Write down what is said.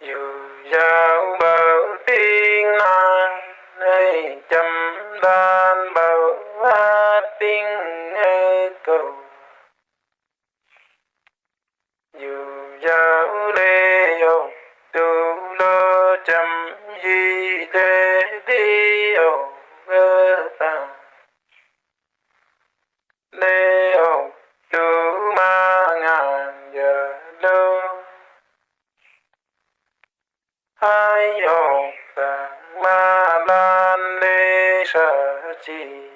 dù dạo bờ tiếng nàng nơi chăm đàn bờ hát tiếng cầu dù dạo lê ô tu lo chăm gì lê đi ô ngơ ta lê ô tu ma ngàn giờ đâu hai ô ta ma lan lê sa chi